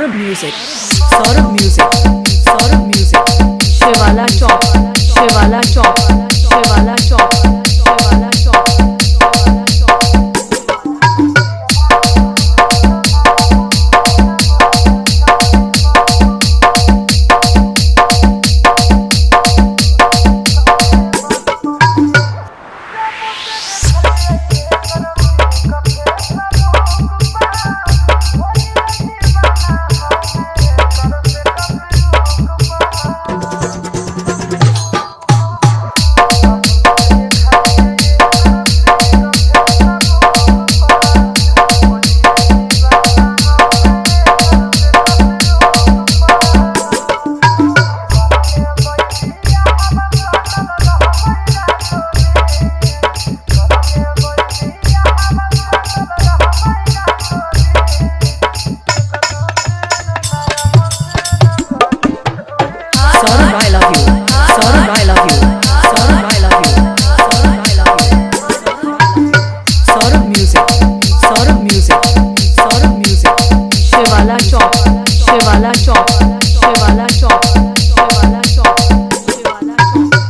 Saurabh music, Saurabh music, Saurabh music, Shivala Chowk, Shivala Chowk, Shivala Chowk, Shivala Chowk, Shivala Chowk. I love you. Saurabh, I love you. Saurabh, I love you. Saurabh, I love you. Saurabh music, Saurabh music, Saurabh music. Shivala Chowk, Shivala Chowk, Shivala Chowk, Shivala Chowk, Shivala Chowk.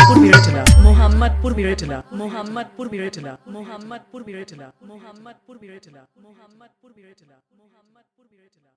Mohammadpur बिरटला, Mohammadpur बिरटला, Mohammadpur बिरटला, Mohammadpur बिरटला, Mohammadpur बिरटला, Mohammadpur बिरटला, Mohammadpur बिरटला।